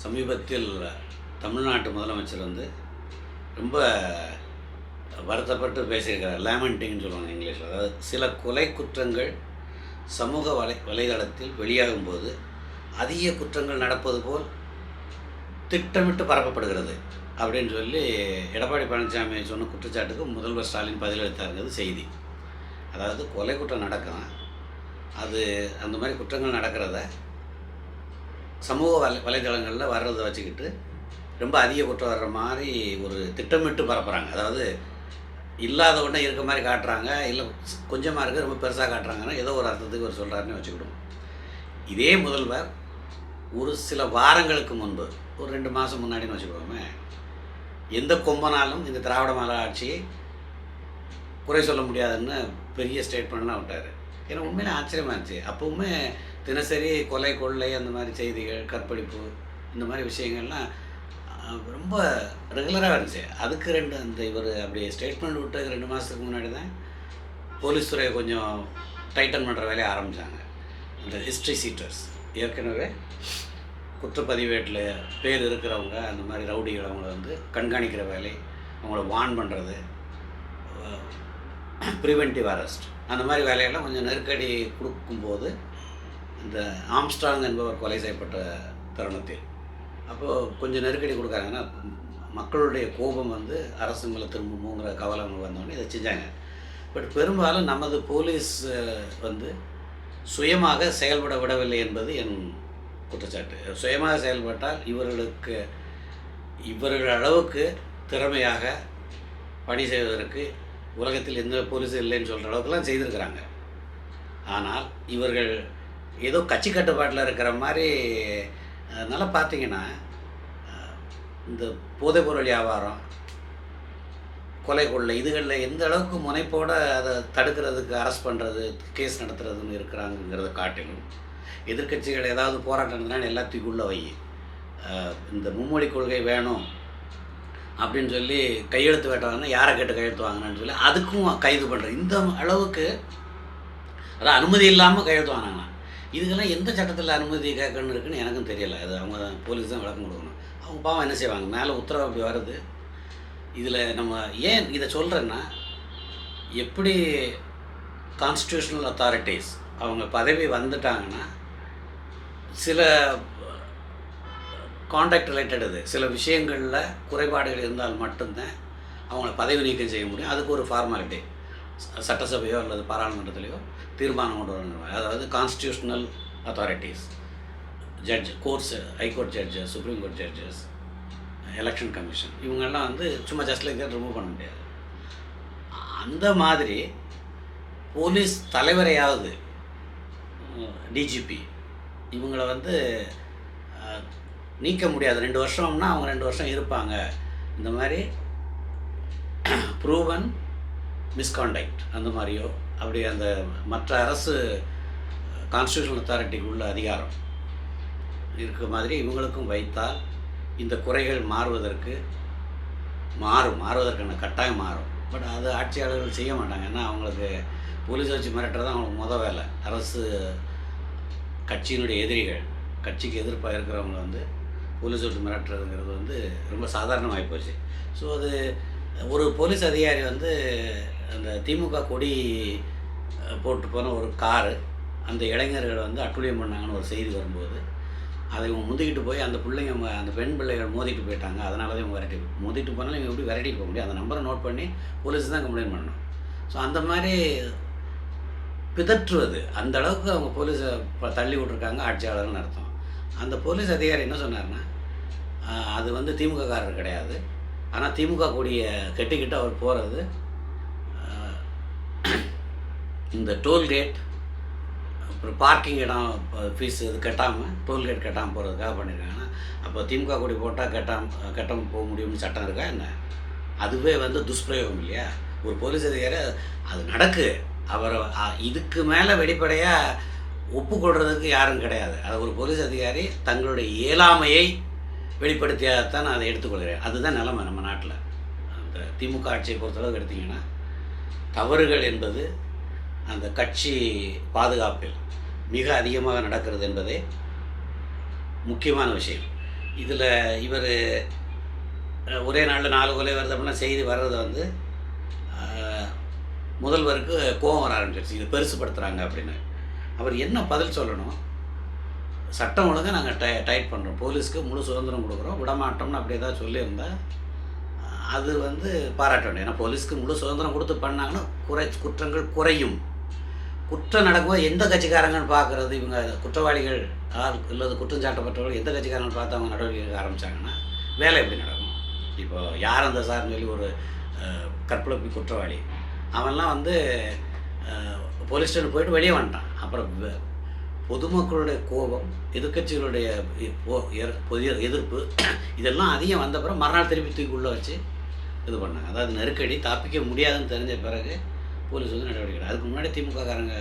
சமீபத்தில் தமிழ்நாட்டு முதலமைச்சர் வந்து ரொம்ப வருத்தப்பட்டு பேசியிருக்கிறார். லேமெண்டிங்னு சொல்லுவாங்க இங்கிலீஷில். அதாவது சில கொலை குற்றங்கள் சமூக வலைதளத்தில் வெளியாகும்போது அதிக குற்றங்கள் நடப்பது போல் திட்டமிட்டு பரப்பப்படுகிறது அப்படின்னு சொல்லி எடப்பாடி பழனிசாமி சொன்ன குற்றச்சாட்டுக்கு முதல்வர் ஸ்டாலின் பதிலளித்தாருங்கிறது செய்தி. அதாவது கொலை குற்றம் நடக்கலாம், அது அந்த மாதிரி குற்றங்கள் நடக்கிறத சமூக வலைதளங்களில் வர்றதை வச்சுக்கிட்டு ரொம்ப அதிக குற்றம் வர்ற மாதிரி ஒரு திட்டமிட்டு பரப்புகிறாங்க. அதாவது இல்லாத ஒன்றை இருக்க மாதிரி காட்டுறாங்க, இல்லை கொஞ்சமாக இருக்குது ரொம்ப பெருசாக காட்டுறாங்கன்னா ஏதோ ஒரு அர்த்தத்துக்கு ஒரு சொல்கிறாருன்னு வச்சுக்கிடுவோம். இதே முதல்வர் ஒரு சில வாரங்களுக்கு முன்பு, ஒரு 2 மாதம் முன்னாடின்னு வச்சுக்கோமே, எந்த கொம்பனாலும் இந்த திராவிட மாடல் ஆட்சியை குறை சொல்ல முடியாதுன்னு பெரிய ஸ்டேட்மெண்ட்லாம் விட்டார். ஏன்னா உண்மையிலே ஆச்சரியமாக இருந்துச்சு. அப்போவுமே தினசரி கொலை கொள்ளை அந்த மாதிரி செய்திகள், கற்பழிப்பு இந்த மாதிரி விஷயங்கள்லாம் ரொம்ப ரெகுலராக இருந்துச்சு. அதுக்கு அந்த இவர் அப்படி ஸ்டேட்மெண்ட் விட்டதுக்கு 2 மாதத்துக்கு முன்னாடி தான் போலீஸ் துறையை கொஞ்சம் டைட்டன் பண்ணுற வேலையை ஆரம்பித்தாங்க. இந்த ஹிஸ்ட்ரி சீட்டர்ஸ், ஏற்கனவே குற்றப்பதிவேட்டில் பேர் இருக்கிறவங்க, அந்த மாதிரி ரவுடிகள் அவங்கள வந்து கண்காணிக்கிற வேலை, அவங்கள வார்ன் பண்ணுறது, ப்ரிவென்டிவ் அரெஸ்ட், அந்த மாதிரி வேலையெல்லாம் கொஞ்சம் நெருக்கடி கொடுக்கும்போது இந்த ஆம்ஸ்ட்ராங் என்பவர் கொலை செய்யப்பட்ட தருணத்தில் அப்போது கொஞ்சம் நெருக்கடி கொடுக்காங்கன்னா மக்களுடைய கோபம் வந்து அரசு மேலே திரும்புங்கிற கவலை வந்தோடனே இதை செஞ்சாங்க. பட் பெரும்பாலும் நமது போலீஸ் வந்து சுயமாக செயல்பட விடவில்லை என்பது என் குற்றச்சாட்டு. சுயமாக செயல்பட்டால் இவர்கள் அளவுக்கு திறமையாக பணி செய்வதற்கு உலகத்தில் எந்த போலீஸும் இல்லைன்னு சொல்கிற அளவுக்குலாம் செய்திருக்கிறாங்க. ஆனால் இவர்கள் ஏதோ கட்சி கட்டுப்பாட்டில் இருக்கிற மாதிரி. அதனால் பார்த்தீங்கன்னா இந்த போதைப்பொருள் வியாபாரம், கொலை கொள்ளை, இதுகளில் எந்த அளவுக்கு முனைப்போடு அதை தடுக்கிறதுக்கு அரெஸ்ட் பண்ணுறது, கேஸ் நடத்துறதுன்னு இருக்கிறாங்கிறத காட்டிலும் எதிர்க்கட்சிகள் ஏதாவது போராட்டம் நடத்தினா எல்லாத்தையும் உள்ள வை, இந்த மும்மொழி கொள்கை வேணும் அப்படின்னு சொல்லி கையெழுத்து வேட்டாங்கன்னா யாரை கேட்டு கையெழுத்து வாங்கினான்னு சொல்லி அதுக்கும் கைது பண்ணுறது. இந்த அளவுக்கு அதான் அனுமதி இல்லாமல் கையெழுத்து வாங்கினாங்கன்னா இதுக்கெல்லாம் எந்த சட்டத்தில் அனுமதி கேட்கணுன்னு இருக்குன்னு எனக்கும் தெரியலை. அது அவங்க தான் போலீஸ் தான் விளக்கம் கொடுக்கணும். அவங்க பாவம் என்ன செய்வாங்க, மேலே உத்தரவு அப்படி வருது. இதில் நம்ம ஏன் இதை சொல்கிறேன்னா, எப்படி கான்ஸ்டியூஷனல் அத்தாரிட்டிஸ் அவங்க பதவி வந்துட்டாங்கன்னா சில கான்டாக்ட் ரிலேட்டடு சில விஷயங்களில் குறைபாடுகள் இருந்தால் மட்டும்தான் அவங்கள பதவி நீக்கம் செய்ய முடியும். அதுக்கு ஒரு ஃபார்மாலிட்டி சட்டசபையோ அல்லது பாராளுமன்றத்திலையோ தீர்மானம் கொண்டு வரணும். அதாவது constitutional authorities, judge, courts, high court judges, supreme court judges, election commission, இவங்கெல்லாம் வந்து சும்மா ஜஸ்ட் லைக் தட் ரிமூவ் பண்ண முடியாது. அந்த மாதிரி போலீஸ் தலைவரையாவது, டிஜிபி, இவங்கள வந்து நீக்க முடியாது. 2 வருஷம்னா அவங்க 2 வருஷம் இருப்பாங்க. இந்த மாதிரி ப்ரூவன் மிஸ்காண்டக்ட் அந்த மாதிரியோ, அப்படி அந்த மற்ற அரசு கான்ஸ்டியூஷனல் அத்தாரிட்டிக்கு உள்ள அதிகாரம் இருக்க மாதிரி இவங்களுக்கும் வைத்தால் இந்த குறைகள் மாறுவதற்கான கட்டாயம் மாறும். பட் அது ஆட்சியாளர்கள் செய்ய மாட்டாங்க. ஏன்னா அவங்களுக்கு போலீஸ் வச்சு மிரட்டுறது அவங்களுக்கு வேலை. அரசு கட்சியினுடைய எதிரிகள், கட்சிக்கு எதிர்ப்பாக இருக்கிறவங்க வந்து போலீஸ் வச்சு மிரட்டுறதுங்கிறது வந்து ரொம்ப சாதாரணமாகி போச்சு. ஸோ அது ஒரு போலீஸ் அதிகாரி வந்து அந்த திமுக கொடி போட்டு போன ஒரு காரு, அந்த இளைஞர்கள் வந்து அட்டுழியம் பண்ணாங்கன்னு ஒரு செய்தி வரும்போது அதை இவங்க முந்திக்கிட்டு போய் அந்த பிள்ளைங்க, அந்த பெண் பிள்ளைகள் மோதிட்டு போயிட்டாங்க, அதனால தான் இவங்க மோதிட்டு போனாலும் இவங்க எப்படி விரட்டிட்டு போக முடியும்? அந்த நம்பரை நோட் பண்ணி போலீஸ் தான் கம்ப்ளைண்ட் பண்ணணும். ஸோ அந்த மாதிரி பிதற்றுவது, அந்த அளவுக்கு அவங்க போலீஸை தள்ளி விட்ருக்காங்க ஆட்சியாளர்னு அர்த்தம். அந்த போலீஸ் அதிகாரி என்ன சொன்னார்னா, அது வந்து திமுககாரர் கிடையாது, ஆனால் திமுக கொடியை கட்டிக்கிட்டு அவர் போகிறது இந்த டோல்கேட், அப்புறம் பார்க்கிங் இடம் ஃபீஸ் இது கட்டாமல், டோல்கேட் கட்டாமல் போகிறதுக்காக பண்ணியிருக்காங்கன்னா, அப்போ திமுக கொடி போட்டால் கட்டாமல் போக முடியும்னு சட்டம் இருக்கா என்ன? அதுவே வந்து துஷ்பிரயோகம் இல்லையா? ஒரு போலீஸ் அதிகாரி அது நடக்கு, அவரை இதுக்கு மேலே வெளிப்படையாக ஒப்புக்கொள்கிறதுக்கு யாரும் கிடையாது. அது ஒரு போலீஸ் அதிகாரி தங்களுடைய இயலாமையை வெளிப்படுத்தியாகத்தான் நான் அதை எடுத்துக்கொள்கிறேன். அதுதான் நிலைமை நம்ம நாட்டில். அந்த திமுக ஆட்சியை பொறுத்தளவுக்கு எடுத்திங்கன்னா, தவறுகள் என்பது அந்த கட்சி பாதுகாப்பில் மிக அதிகமாக நடக்கிறது என்பதே முக்கியமான விஷயம். இதில் இவர் ஒரே நாளில் 4 கொலை வருது அப்படின்னா செய்தி வர்றதை வந்து முதல்வருக்கு கோபம் வர ஆரம்பிச்சிருச்சு. இது பெருசுப்படுத்துகிறாங்க அப்படின்னு. அவர் என்ன பதில் சொல்லணும்? சட்டம் ஒழுங்காக நாங்கள் டைட் பண்ணுறோம், போலீஸ்க்கு முழு சுதந்திரம் கொடுக்குறோம், விடமாட்டோம்னு அப்படி ஏதாவது சொல்லியிருந்தால் அது வந்து பாராட்ட வேண்டும். ஏன்னா போலீஸ்க்கு முழு சுதந்திரம் கொடுத்து பண்ணாங்கன்னா குற்றங்கள் குறையும். குற்றம் நடக்கும்போது எந்த கட்சிக்காரங்கன்னு பார்க்குறது, இவங்க குற்றவாளிகள் இல்லது குற்றம் சாட்டப்பட்டவர்கள் எந்த கட்சிக்காரங்கன்னு பார்த்து அவங்க நடவடிக்கை ஆரம்பித்தாங்கன்னா வேலை எப்படி நடக்கும்? இப்போ யார் அந்த சார்னு சொல்லி ஒரு கற்பழிப்பு குற்றவாளி அவன்லாம் வந்து போலீஸ் ஸ்டேஷன் போயிட்டு வெளியே வந்துட்டான். அப்புறம் பொதுமக்களுடைய கோபம், எதிர்கட்சிகளுடைய எதிர்ப்பு இதெல்லாம் அதிகம் வந்த பிறகு மறுநாள் திருப்பி தூக்கி உள்ளே வச்சு இது பண்ணாங்க. அதாவது நெருக்கடி தாப்பிக்க முடியாதுன்னு தெரிஞ்ச பிறகு போலீஸ் வந்து நடவடிக்கை. அதுக்கு முன்னாடி திமுககாரங்க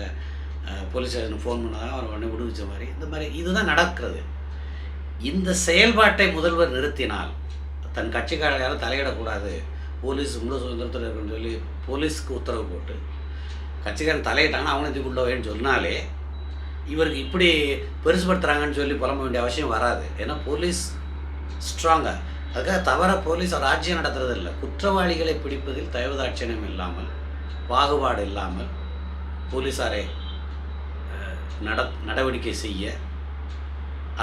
போலீஸ் ஸ்டேஷனுக்கு ஃபோன் பண்ணாதான் அவர் உடனே விடுவிச்ச மாதிரி இந்த மாதிரி இதுதான் நடக்கிறது. இந்த செயல்பாட்டை முதல்வர் நிறுத்தினால், தன் கட்சிக்காரர் யாரும் தலையிடக்கூடாது, போலீஸ் முழு சுதந்திரத்தில் இருக்குன்னு சொல்லி போலீஸுக்கு உத்தரவு போட்டு கட்சிக்காரன் தலையிட்டாங்கன்னா அவனை தூக்கி உள்ள வேணும்னு சொன்னாலே இவருக்கு இப்படி பெருசுப்படுத்துகிறாங்கன்னு சொல்லி புலம்ப வேண்டிய அவசியம் வராது. ஏன்னா போலீஸ் ஸ்ட்ராங்காக, அதுக்காக தவிர போலீஸ் ராஜ்யம் நடத்துறது இல்லை. குற்றவாளிகளை பிடிப்பதில் தயவுதாட்சியம் இல்லாமல், பாகுபாடு இல்லாமல் போலீஸாரை நடவடிக்கை செய்ய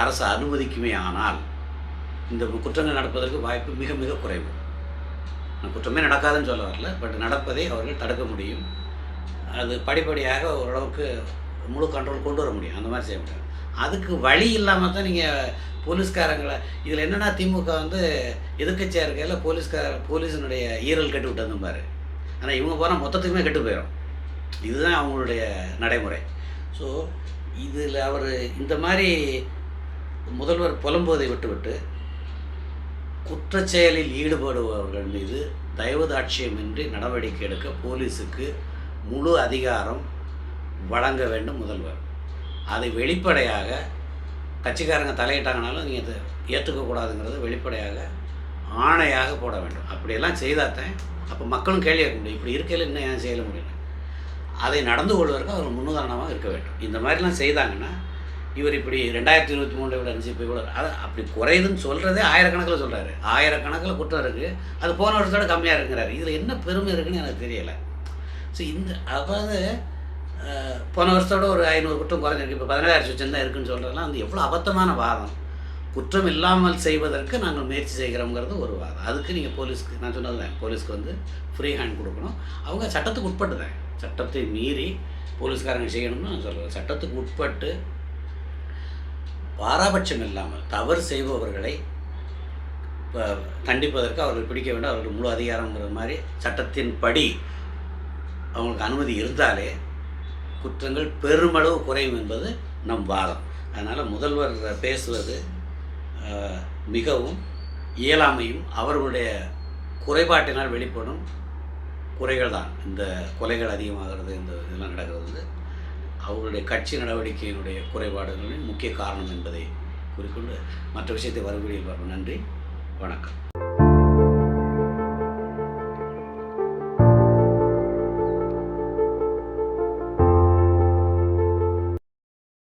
அரசு அனுமதிக்குமே ஆனால் இந்த குற்றங்கள் நடப்பதற்கு வாய்ப்பு மிக மிக குறைவு. நான் குற்றமே நடக்காதுன்னு சொல்ல வரல, பட் நடப்பதை அவர்கள் தடுக்க முடியும். அது படிப்படியாக ஓரளவுக்கு முழு கண்ட்ரோல் கொண்டு வர முடியும். அந்த மாதிரி செய்ய முடியாது. அதுக்கு வழி இல்லாமல் தான் நீங்கள் போலீஸ்காரங்களை இதில் என்னென்னா திமுக வந்து எதிர்க்கட்சியாக இருக்கையில் போலீஸினுடைய ஈரல் கட்டு விட்டு பாரு. ஆனால் இவங்க போனால் மொத்தத்துக்குமே கெட்டு போயிடும். இதுதான் அவங்களுடைய நடைமுறை. ஸோ இதில் அவர் இந்த மாதிரி முதல்வர் புலம்புவதை விட்டுவிட்டு குற்றச்செயலில் ஈடுபடுபவர்கள் மீது தயவுதாட்சியமின்றி நடவடிக்கை எடுக்க போலீஸுக்கு முழு அதிகாரம் வழங்க வேண்டும் முதல்வர். அதை வெளிப்படையாக கட்சிக்காரங்க தலையிட்டாங்கனாலும் நீங்கள் அதை ஏற்றுக்கக்கூடாதுங்கிறத வெளிப்படையாக ஆணையாக போட வேண்டும். அப்படியெல்லாம் செய்தாத்தான் அப்போ மக்களும் கேள்வி கேட்க முடியும். இப்படி இருக்கையில் இன்னும் ஏன் செய்ய முடியல? அதை நடந்து கொள்வதற்கு அவர் முன்னுதாரணமாக இருக்க வேண்டும். இந்த மாதிரிலாம் செய்தாங்கன்னா இவர் இப்படி 2023 விட அஞ்சு இப்போ இவ்வளோ அதை அப்படி குறையுதுன்னு சொல்கிறதே ஆயிரக்கணக்கில் சொல்கிறாரு. ஆயிரக்கணக்கில் குற்றம் இருக்குது, அது போன வருஷத்தோட கம்மியாக இருக்குங்கிறாரு. இதில் என்ன பெருமை இருக்குன்னு எனக்கு தெரியலை. ஸோ இந்த அதாவது போன வருஷத்தோட ஒரு 500 குற்றம் குறைஞ்சிருக்கு, இப்போ 17,000 சொச்சம் தான் இருக்குதுன்னு சொல்கிறதுலாம் வந்து எவ்வளோ அபத்தமான வாதம். குற்றம் இல்லாமல் செய்வதற்கு நாங்கள் முயற்சி செய்கிறோங்கிறது ஒரு வாதம். அதுக்கு நீங்கள் போலீஸ்க்கு நான் சொன்னது தான், போலீஸ்க்கு வந்து ஃப்ரீ ஹேண்ட் கொடுக்கணும். அவங்க சட்டத்துக்கு உட்பட்டு தான், சட்டத்தை மீறி போலீஸ்காரங்க செய்யணும்னு நான் சொல்கிறேன். சட்டத்துக்கு உட்பட்டு பாராபட்சம் இல்லாமல் தவறு செய்பவர்களை தண்டிப்பதற்கு அவர்கள் பிடிக்க வேண்டும். அவர்கள் முழு அதிகாரங்கிற மாதிரி சட்டத்தின்படி அவங்களுக்கு அனுமதி இருந்தாலே குற்றங்கள் பெருமளவு குறையும் என்பது நம் வாதம். அதனால் முதல்வர் பேசுவது மிகவும் இயலாமையும் அவர்களுடைய குறைபாட்டினால் வெளிப்படும் குறைகள் தான். இந்த கொலைகள் அதிகமாகிறது, இந்த இதெல்லாம் நடக்கிறது வந்து அவர்களுடைய கட்சி நடவடிக்கையினுடைய குறைபாடுகளின் முக்கிய காரணம் என்பதை குறிக்கொண்டு மற்ற விஷயத்தை வரும் வீடியோவில் பார்ப்போம். நன்றி, வணக்கம்.